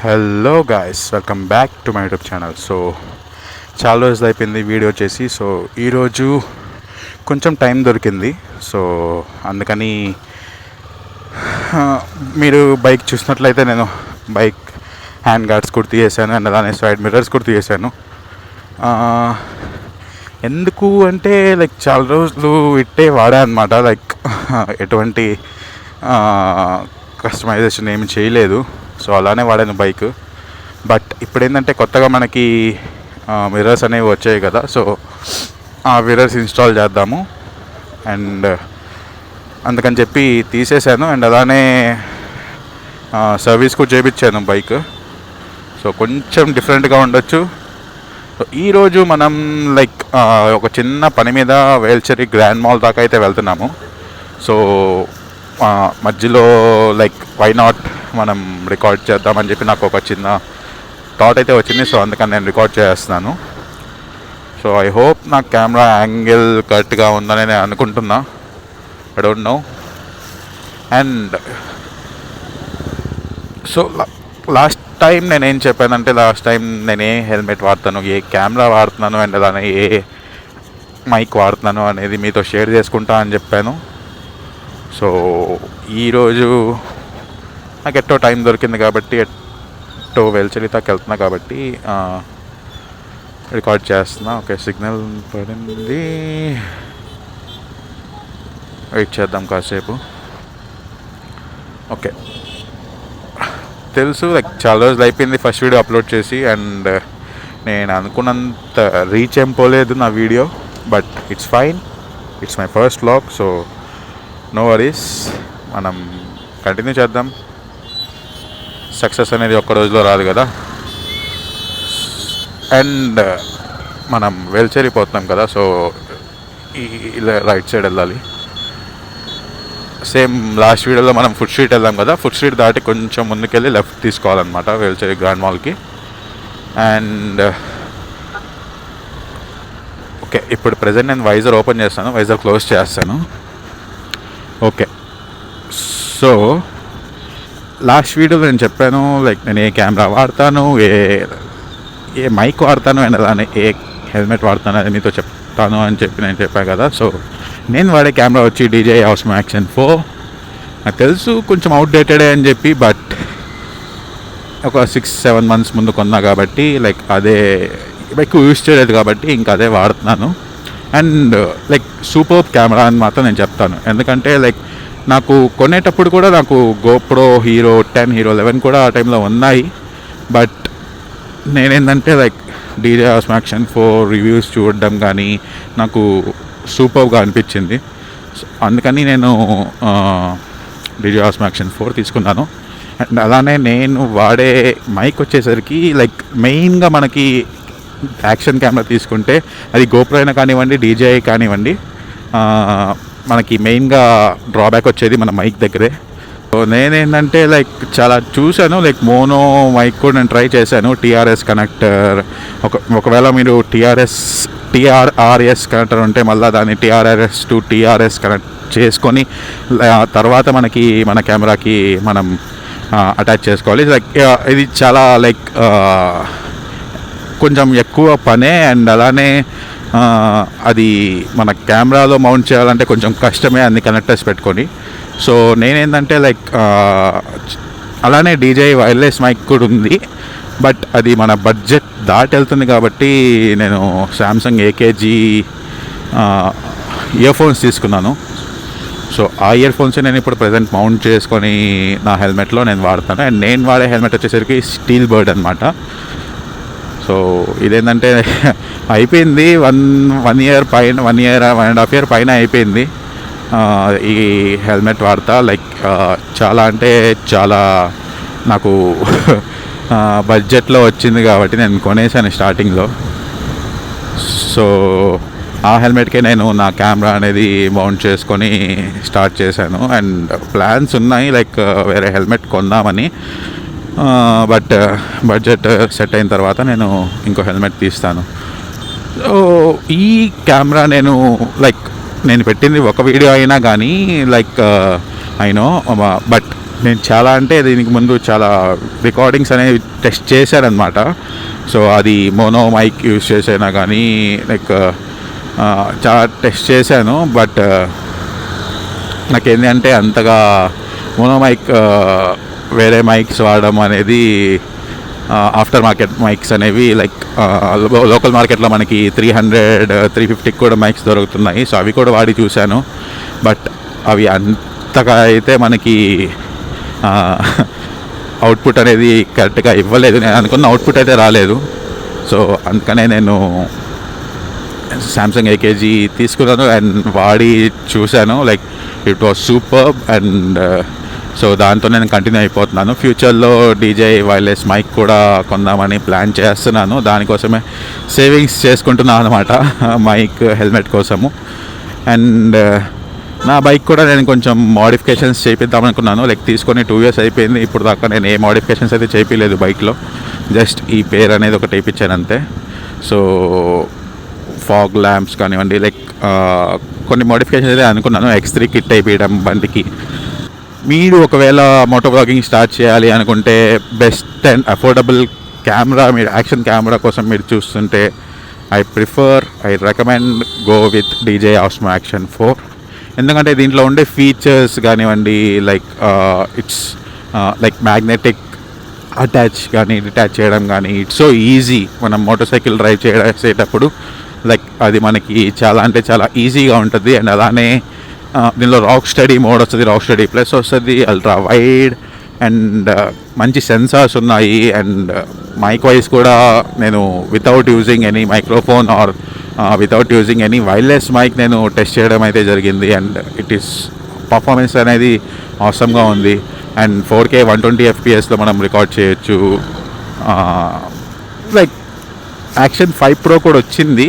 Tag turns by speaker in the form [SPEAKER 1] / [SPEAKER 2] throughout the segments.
[SPEAKER 1] Hello guys, welcome back to my YouTube channel. So చాలా రోజులు అయిపోయింది వీడియో చేసి. సో ఈరోజు కొంచెం టైం దొరికింది. సో అందుకని మీరు బైక్ చూసినట్లయితే నేను బైక్ హ్యాండ్ గార్డ్స్ కూడా తీసేసాను అండ్ అలానే సైడ్ మిర్రర్స్ కూడా తీసేసాను. ఎందుకు అంటే లైక్ చాలా రోజులు ఇట్టే వాడా అనమాట. లైక్ ఎటువంటి కస్టమైజేషన్ ఏమి చేయలేదు. సో అలానే వాడాను బైక్. బట్ ఇప్పుడు ఏంటంటే కొత్తగా మనకి మిర్రర్స్ అనేవి వచ్చాయి కదా. సో ఆ మిర్రర్స్ ఇన్స్టాల్ చేద్దాము అండ్ అందుకని చెప్పి తీసేసాను. అండ్ అలానే సర్వీస్ కూడా చేయించాను బైక్. సో కొంచెం డిఫరెంట్గా ఉండొచ్చు. సో ఈరోజు మనం లైక్ ఒక చిన్న పని మీద వేల్చరి గ్రాండ్ మాల్ దాకా అయితే వెళ్తున్నాము. సో మధ్యలో లైక్ వై నాట్ మనం రికార్డ్ చేద్దామని చెప్పి నాకు ఒక చిన్న థాట్ అయితే వచ్చింది. సో అందుకని నేను రికార్డ్ చేస్తున్నాను. సో ఐ హోప్ నా కెమెరా యాంగిల్ కరెక్ట్గా ఉందని నేను అనుకుంటున్నా. I don't know. And so last time నేనేం చెప్పానంటే, లాస్ట్ టైం నేను ఏ హెల్మెట్ వాడుతాను, ఏ కెమెరా వాడుతున్నాను అండ్ అలానే ఏ మైక్ వాడుతున్నాను అనేది మీతో షేర్ చేసుకుంటా అని చెప్పాను. సో ఈరోజు నాకు ఎట్టో టైం దొరికింది కాబట్టి, ఎట్టో వెల్చరితాకి వెళ్తున్నా కాబట్టి రికార్డ్ చేస్తున్నా. ఓకే, సిగ్నల్ పడింది, వెయిట్ చేద్దాం కాసేపు. ఓకే, తెలుసు లైక్ చాలా రోజులు అయిపోయింది ఫస్ట్ వీడియో అప్లోడ్ చేసి. అండ్ నేను అనుకున్నంత రీచ్ ఏం పోలేదు నా వీడియో. But it's fine, it's my first vlog. So no worries, మనం కంటిన్యూ చేద్దాం. సక్సెస్ అనేది ఒక్క రోజులో రాదు కదా. అండ్ మనం వెల్చేరిపోతున్నాం కదా. సో ఇలా రైట్ సైడ్ వెళ్ళాలి. సేమ్ లాస్ట్ వీడియోలో మనం ఫుడ్ స్ట్రీట్ వెళ్ళాం కదా. ఫుడ్ స్ట్రీట్ దాటి కొంచెం ముందుకెళ్ళి లెఫ్ట్ తీసుకోవాలన్నమాట వేల్చేరి గ్రాండ్ మాల్కి. అండ్ ఓకే, ఇప్పుడు ప్రజెంట్ నేను వైజర్ ఓపెన్ చేస్తాను, వైజర్ క్లోజ్ చేస్తాను. ఓకే, సో లాస్ట్ వీడియోలో నేను చెప్పాను లైక్ నేను ఏ కెమెరా వాడతాను, ఏ మైక్ వాడతాను అండ్ అలానే ఏ హెల్మెట్ వాడతాను అది మీతో చెప్తాను అని చెప్పి నేను చెప్పాను కదా. సో నేను వాడే కెమెరా వచ్చి DJI Osmo Action 4. నాకు తెలుసు కొంచెం అవుట్డేటెడే అని చెప్పి, బట్ ఒక 6-7 months ముందు కొన్నా కాబట్టి లైక్ అదే ఎక్కువ యూజ్ చేయలేదు కాబట్టి ఇంకా అదే వాడుతున్నాను. అండ్ లైక్ సూపర్ కెమెరా అని మాత్రం నేను చెప్తాను. ఎందుకంటే లైక్ నాకు కొనేటప్పుడు కూడా నాకు GoPro Hero 10, Hero 11 కూడా ఆ టైంలో ఉన్నాయి. బట్ నేనేంటంటే like DJI Osmo Action 4 reviews చూడడం కానీ నాకు సూపర్గా అనిపించింది. అందుకని నేను DJI Osmo Action 4 తీసుకున్నాను. అండ్ అలానే నేను వాడే మైక్ వచ్చేసరికి లైక్ మెయిన్గా మనకి యాక్షన్ కెమెరా తీసుకుంటే అది GoPro అయినా కానివ్వండి, DJI కానివ్వండి, మనకి మెయిన్గా డ్రాబ్యాక్ వచ్చేది మన మైక్ దగ్గరే. సో నేనేంటంటే లైక్ చాలా చూశాను. లైక్ మోనో మైక్ కూడా నేను ట్రై చేశాను, TRS కనెక్టర్. ఒకవేళ మీరు TRRS కనెక్టర్ ఉంటే మళ్ళీ దాన్ని TRRS టు TRS కనెక్ట్ చేసుకొని తర్వాత మనకి మన కెమెరాకి మనం అటాచ్ చేసుకోవాలి. లైక్ ఇది చాలా లైక్ కొంచెం ఎక్కువ పనే. అండ్ అలానే అది మన కెమెరాలో మౌంట్ చేయాలంటే కొంచెం కష్టమే అన్ని కనెక్టర్స్ పెట్టుకొని. సో నేనేంటంటే లైక్ అలానే DJI వైర్లెస్ మైక్ కూడా ఉంది. బట్ అది మన బడ్జెట్ దాటి వెళ్తుంది కాబట్టి నేను సామ్సంగ్ AKG ఇయర్ ఫోన్స్ తీసుకున్నాను. సో ఆ ఇయర్ ఫోన్స్ నేను ఇప్పుడు ప్రజెంట్ మౌంట్ చేసుకొని నా హెల్మెట్లో నేను వాడతాను. అండ్ నేను వాడే హెల్మెట్ వచ్చేసరికి స్టీల్ బర్డ్ అనమాట. సో ఇదేంటంటే అయిపోయింది 1 year పైన, 1.5 year పైన అయిపోయింది ఈ హెల్మెట్ వాడతా. లైక్ చాలా అంటే చాలా నాకు బడ్జెట్లో వచ్చింది కాబట్టి నేను కొనేసాను స్టార్టింగ్లో. సో ఆ హెల్మెట్కే నేను నా కెమెరా అనేది మౌంట్ చేసుకొని స్టార్ట్ చేశాను. అండ్ ప్లాన్స్ ఉన్నాయి లైక్ వేరే హెల్మెట్ కొందామని. బట్ బడ్జెట్ సెట్ అయిన తర్వాత నేను ఇంకో హెల్మెట్ తీస్తాను. సో ఈ కెమెరా నేను పెట్టింది ఒక వీడియో అయినా కానీ లైక్ ఐ నో, బట్ నేను చాలా అంటే దీనికి ముందు చాలా రికార్డింగ్స్ అనేవి టెస్ట్ చేశానమాట. సో అది మోనో మైక్ యూజ్ చేసైనా కానీ లైక్ చాలా టెస్ట్ చేశాను. బట్ నాకేంటి అంటే అంతగా మోనో మైక్ వేరే మైక్స్ వాడడం అనేది ఆఫ్టర్ మార్కెట్ మైక్స్ అనేవి లైక్ లోకల్ మార్కెట్లో మనకి 300-350 కూడా మైక్స్ దొరుకుతున్నాయి. సో అవి కూడా వాడి చూశాను. బట్ అవి అంతగా అయితే మనకి అవుట్పుట్ అనేది కరెక్ట్గా ఇవ్వలేదు. నేను అనుకున్న అవుట్పుట్ అయితే రాలేదు. సో అందుకనే నేను సామ్సంగ్ ఏకేజీ తీసుకున్నాను అండ్ వాడి చూశాను. Like it was super and so దాంతో నేను కంటిన్యూ అయిపోతున్నాను. ఫ్యూచర్లో డీజే వైర్లెస్ మైక్ కూడా కొందామని ప్లాన్ చేస్తున్నాను. దానికోసమే సేవింగ్స్ చేసుకుంటున్నాను అనమాట, మైక్ హెల్మెట్ కోసము. అండ్ నా బైక్ కూడా నేను కొంచెం మోడిఫికేషన్స్ చేపిద్దాం అనుకున్నాను. లైక్ తీసుకొని 2 years అయిపోయింది. ఇప్పుడు దాకా నేను ఏ మోడిఫికేషన్స్ అయితే చేపించలేదు బైక్లో. జస్ట్ ఈ పేరు అనేది ఒకటి వేయించాను అంతే. సో ఫాగ్ ల్యాంప్స్ కానివ్వండి, లైక్ కొన్ని మోడిఫికేషన్స్ అయితే అనుకున్నాను. X3 కిట్ వేయించడం బండికి. మీరు ఒకవేళ మోటో బ్లాగింగ్ స్టార్ట్ చేయాలి అనుకుంటే బెస్ట్ అండ్ అఫోర్డబుల్ కెమెరా, మీరు యాక్షన్ కెమెరా కోసం మీరు చూస్తుంటే I recommend go with DJI Osmo Action 4. ఎందుకంటే దీంట్లో ఉండే ఫీచర్స్ కానివ్వండి, like it's like magnetic attach కానీ డిటాచ్ చేయడం కానీ ఇట్స్ సో ఈజీ. మనం మోటార్ సైకిల్ డ్రైవ్ చేసేటప్పుడు లైక్ అది మనకి చాలా అంటే చాలా ఈజీగా ఉంటుంది. అండ్ అలానే దీనిలో రాక్ స్టడీ మోడ్ వస్తుంది, రాక్ స్టడీ ప్లస్ వస్తుంది, అల్ట్రా వైడ్ అండ్ మంచి సెన్సార్స్ ఉన్నాయి. అండ్ మైక్ వైజ్ కూడా నేను without using any microphone or without using any wireless mic నేను టెస్ట్ చేయడం అయితే జరిగింది. అండ్ ఇట్ ఈస్ పర్ఫార్మెన్స్ అనేది అవసరంగా ఉంది. అండ్ 4K 120 FPSలో మనం రికార్డ్ చేయొచ్చు. లైక్ యాక్షన్ 5 Pro కూడా వచ్చింది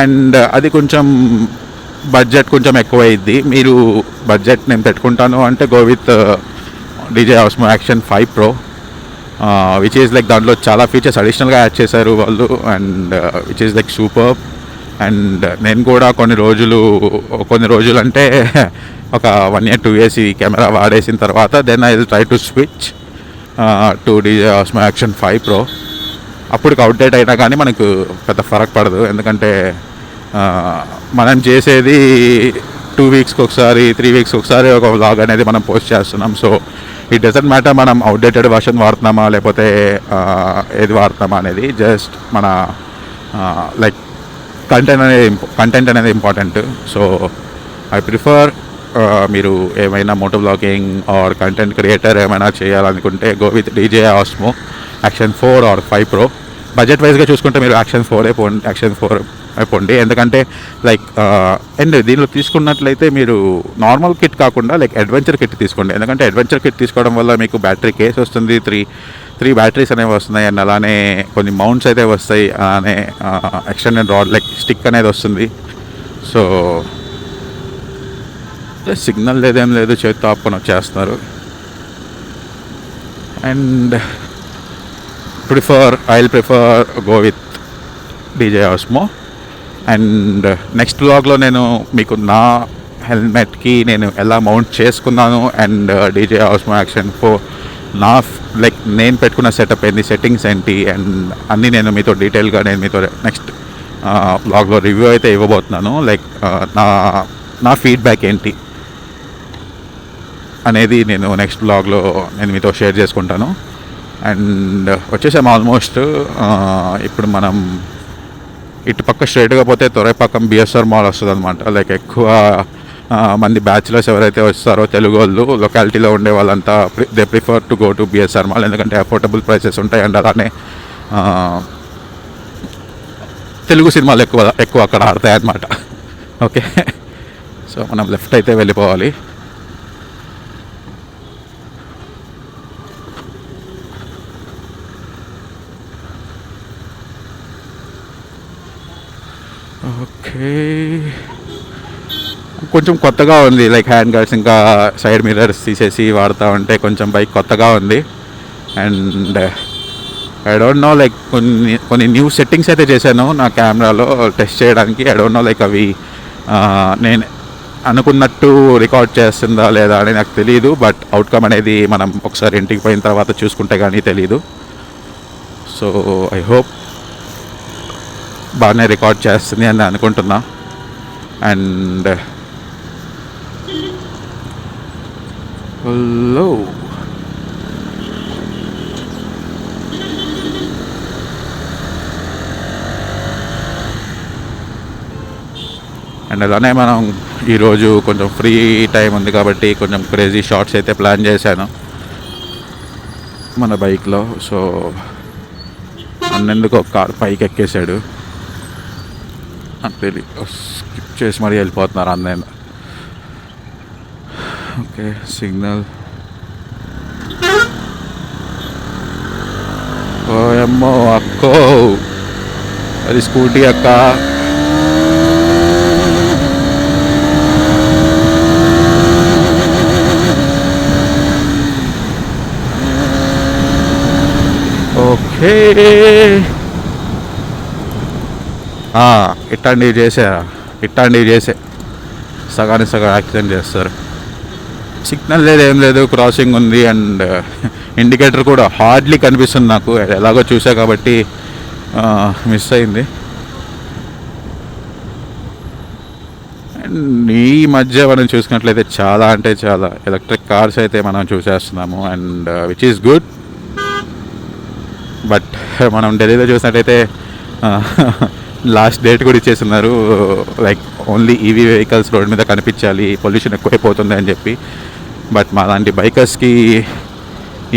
[SPEAKER 1] అండ్ అది కొంచెం బడ్జెట్ కొంచెం ఎక్కువ అయ్యిద్ది. మీరు బడ్జెట్ నేను పెట్టుకుంటాను అంటే go with DJI Osmo Action 5 Pro which is like దాంట్లో చాలా ఫీచర్స్ అడిషనల్గా యాడ్ చేశారు వాళ్ళు. And which is like super. And నేను కూడా కొన్ని రోజులు అంటే ఒక 1 year 2 years ఈ కెమెరా వాడేసిన తర్వాత then I will try to switch to DJI Osmo Action 5 Pro. అప్పటికి అవుట్డేట్ అయినా కానీ మనకు పెద్ద ఫరక్ పడదు. ఎందుకంటే మనం చేసేది 2 weeks ఒకసారి 3 weeks ఒకసారి ఒక వ్లాగ్ అనేది మనం పోస్ట్ చేస్తున్నాం. సో ఇట్ డజంట్ మ్యాటర్ మనం అవుట్డేటెడ్ వర్షన్ వాడుతున్నామా లేకపోతే ఏది వాడుతున్నామా అనేది. జస్ట్ మన లైక్ కంటెంట్ అనేది ఇంపార్టెంట్. సో ఐ ప్రిఫర్ మీరు ఏమైనా moto vlogging or content creator ఏమైనా చేయాలనుకుంటే go with DJI Osmo Action 4 or 5 Pro. Budget వైజ్గా చూసుకుంటే మీరు Action 4 అయిపోండి. ఎందుకంటే లైక్ అండ్ దీనిలో తీసుకున్నట్లయితే మీరు నార్మల్ కిట్ కాకుండా లైక్ అడ్వెంచర్ కిట్ తీసుకోండి. ఎందుకంటే అడ్వెంచర్ కిట్ తీసుకోవడం వల్ల మీకు బ్యాటరీ కేస్ వస్తుంది, 3 బ్యాటరీస్ అనేవి వస్తున్నాయి. అండ్ అలానే కొన్ని మౌంట్స్ అయితే వస్తాయి, అలానే ఎక్స్టెండెడ్ రాడ్ లైక్ స్టిక్ అనేది వస్తుంది. సో సిగ్నల్ లేదేం లేదు, చేతితో ఆపుకొని వచ్చేస్తున్నారు. And I prefer go with DJI Osmo. And next వ్లాగ్లో నేను మీకు నా హెల్మెట్కి నేను ఎలా మౌంట్ చేసుకున్నాను and DJI Osmo Action 4 like నేను పెట్టుకున్న సెటప్ ఏంటి, సెట్టింగ్స్ ఏంటి అండ్ అన్నీ నేను మీతో డీటెయిల్గా నేను మీతో నెక్స్ట్ వ్లాగ్లో రివ్యూ అయితే ఇవ్వబోతున్నాను. లైక్ నా ఫీడ్బ్యాక్ ఏంటి అనేది నేను నెక్స్ట్ వ్లాగ్లో నేను మీతో షేర్ చేసుకుంటాను. అండ్ వచ్చేసాము ఆల్మోస్ట్. ఇప్పుడు మనం ఇటు పక్క స్ట్రైట్గా పోతే తొరైపాకం BSR మాల్ వస్తుంది అనమాట. లైక్ ఎక్కువ మంది బ్యాచిలర్స్ ఎవరైతే వస్తారో తెలుగు వాళ్ళు లొకాలిటీలో ఉండే వాళ్ళంతా they prefer to go to BSR mall. ఎందుకంటే అఫోర్డబుల్ ప్రైసెస్ ఉంటాయి అండ్ అలానే తెలుగు సినిమాలు ఎక్కువ అక్కడ ఆడతాయి అన్నమాట. ఓకే, సో మనం లెఫ్ట్ అయితే వెళ్ళిపోవాలి. ఓకే, కొంచెం కొత్తగా ఉంది. లైక్ హ్యాండ్ గార్డ్స్ ఇంకా సైడ్ మిర్రర్స్ తీసేసి వాడుతూ ఉంటే కొంచెం బైక్ కొత్తగా ఉంది. And I don't know like కొన్ని న్యూ సెట్టింగ్స్ అయితే చేశాను నా కెమెరాలో టెస్ట్ చేయడానికి. ఐ డోంట్ నో లైక్ అవి నేను అనుకున్నట్టు రికార్డ్ చేస్తుందా లేదా అని నాకు తెలియదు. బట్ అవుట్కమ్ అనేది మనం ఒకసారి ఇంటికి పోయిన తర్వాత చూసుకుంటే కానీ తెలియదు. సో ఐ హోప్ బాగానే రికార్డ్ చేస్తుంది అని అనుకుంటున్నా. అండ్ హలో, అండ్ అలానే మనం ఈరోజు కొంచెం ఫ్రీ టైం ఉంది కాబట్టి కొంచెం క్రేజీ షార్ట్స్ అయితే ప్లాన్ చేశాను మన బైక్లో. సో అన్నెందుకు ఒక కార్ పైకి ఎక్కేసాడు, నాకు తెలియదు, స్కిప్ చేసి మరీ వెళ్ళిపోతున్నారు అన్నయ్య. Okay, signal. ఓయమ్మో అక్కో, అది స్కూటీ అక్క. ఓకే, ఇట్లాంటివి చేసే సగానికి సగం యాక్సిడెంట్ చేస్తారు. సిగ్నల్ లేదు, ఏం లేదు, క్రాసింగ్ ఉంది. అండ్ ఇండికేటర్ కూడా హార్డ్లీ కనిపిస్తుంది నాకు, ఎలాగో చూసా కాబట్టి మిస్ అయింది. అండ్ ఈ మధ్య మనం చూసుకున్నట్లయితే చాలా అంటే చాలా ఎలక్ట్రిక్ కార్స్ అయితే మనం చూసేస్తున్నాము. And which is good. But మనం ఢిల్లీలో చూసినట్టయితే లాస్ట్ డేట్ కూడా ఇచ్చేస్తున్నారు, like only EV vehicles road మీద కనిపించాలి, పొల్యూషన్ ఎక్కువైపోతుంది అని చెప్పి. బట్ మా లాంటి బైకర్స్కి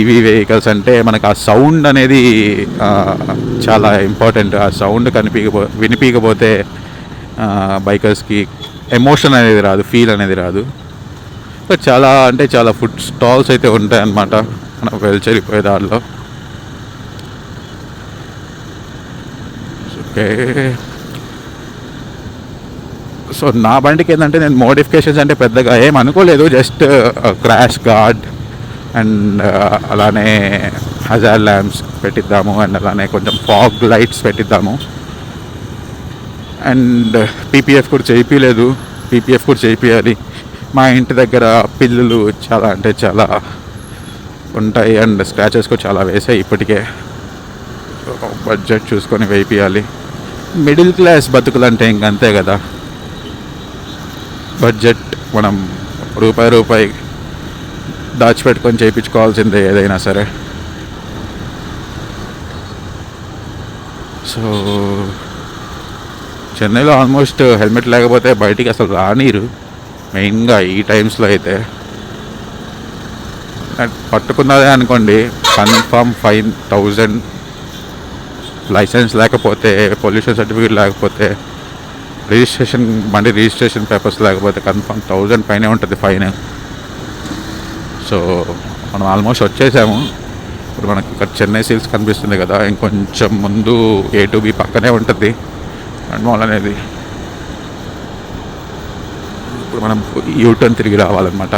[SPEAKER 1] ఈవీ వెహికల్స్ అంటే మనకు ఆ సౌండ్ అనేది చాలా ఇంపార్టెంట్. ఆ సౌండ్ వినిపించకపోతే బైకర్స్కి ఎమోషన్ అనేది రాదు, ఫీల్ అనేది రాదు. బట్ చాలా అంటే చాలా ఫుడ్ స్టాల్స్ అయితే ఉంటాయి అన్నమాట మనం వెళ్చెరిపోయే దారిలో. ఓకే, సో నా బండికి ఏంటంటే నేను మోడిఫికేషన్స్ అంటే పెద్దగా ఏం అనుకోలేదు, జస్ట్ క్రాష్ గార్డ్ అండ్ అలానే హజార్ ల్యాంప్స్ పెట్టిద్దాము, అండ్ అలానే కొంచెం ఫాగ్ లైట్స్ పెట్టిద్దాము. అండ్ పీపీఎఫ్ కూడా చేయించాలి. మా ఇంటి దగ్గర పిల్లులు చాలా అంటే చాలా ఉంటాయి, అండ్ స్క్రాచెస్ కూడా చాలా వేసాయి ఇప్పటికే. బడ్జెట్ చూసుకొని వేయించాలి. మిడిల్ క్లాస్ బతుకులు అంటే ఇంకంతే కదా, బడ్జెట్ మనం రూపాయి దాచిపెట్టుకొని చేయించుకోవాల్సిందే ఏదైనా సరే. సో చెన్నైలో ఆల్మోస్ట్ హెల్మెట్ లేకపోతే బయటికి అసలు రానీరు, మెయిన్గా ఈ టైమ్స్లో అయితే. పట్టుకున్నదే అనుకోండి కన్ఫర్మ్ ఫైన్ 1000. లైసెన్స్ లేకపోతే, పొల్యూషన్ సర్టిఫికేట్ లేకపోతే, బండి రిజిస్ట్రేషన్ పేపర్స్ లేకపోతే కన్ఫర్మ్ 1000 పైనే ఉంటుంది ఫైన్. సో మనం ఆల్మోస్ట్ వచ్చేసాము. ఇప్పుడు మనకి ఇక్కడ చెన్నై సిల్క్స్ కనిపిస్తుంది కదా, ఇంకొంచెం ముందు A2B పక్కనే ఉంటుంది మాల్ అనేది. ఇప్పుడు మనం యూటర్న్ తిరిగి రావాలన్నమాట.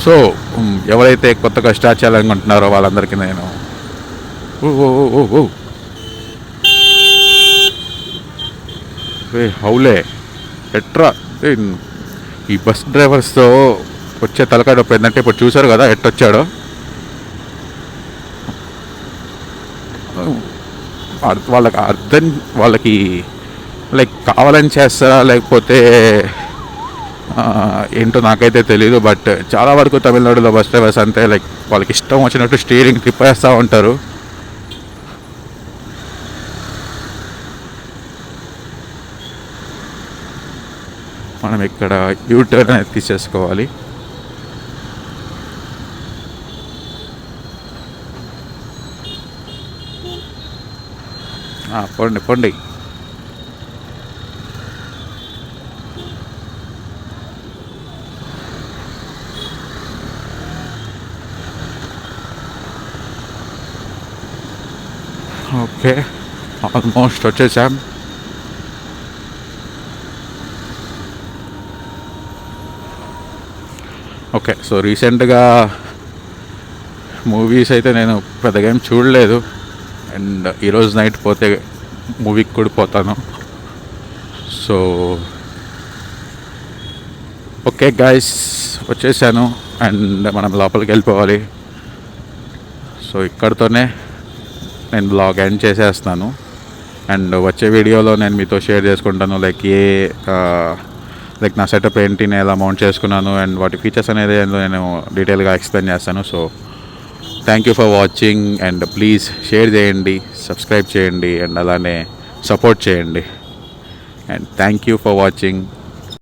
[SPEAKER 1] సో ఎవరైతే కొత్తగా స్టార్ట్ చేయాలనుకుంటున్నారో వాళ్ళందరికీ నేను హౌలే ఎట్రా ఈ బస్ డ్రైవర్స్తో వచ్చే తలకాడ ఏంటంటే ఇప్పుడు చూసారు కదా ఎట్టొచ్చాడో. వాళ్ళకి లైక్ కావాలని చేస్తారా లేకపోతే ఏంటో నాకైతే తెలీదు. బట్ చాలా వరకు తమిళనాడులో బస్ డ్రైవర్స్ అంతే, లైక్ వాళ్ళకి ఇష్టం వచ్చినట్టు స్టీరింగ్ తిప్పేస్తూ ఉంటారు. మనం ఇక్కడ యూటర్న్ అనేది తీసేసుకోవాలి. పొండి ఓకే, ఆల్మోస్ట్ వచ్చేసాం. ఓకే, సో రీసెంట్గా మూవీస్ అయితే నేను పెద్దగా ఏం చూడలేదు. అండ్ ఈరోజు నైట్ పోతే మూవీకి కూడా పోతాను. సో ఓకే గాయస్, వచ్చేసాను అండ్ మనం లోపలికి వెళ్ళిపోవాలి. సో ఇక్కడితోనే నేను బ్లాగ్ ఎండ్ చేసేస్తున్నాను. అండ్ వచ్చే వీడియోలో నేను మీతో షేర్ చేసుకుంటాను లైక్ లైక్ నా సెటప్ ఏంటి, నేను ఎలా మౌంట్ చేసుకున్నాను అండ్ వాటి ఫీచర్స్ అనేది నేను డీటెయిల్గా ఎక్స్ప్లెయిన్ చేస్తాను. So thank you for watching and please share చేయండి, సబ్స్క్రైబ్ చేయండి అండ్ అలానే సపోర్ట్ చేయండి. And thank you for watching.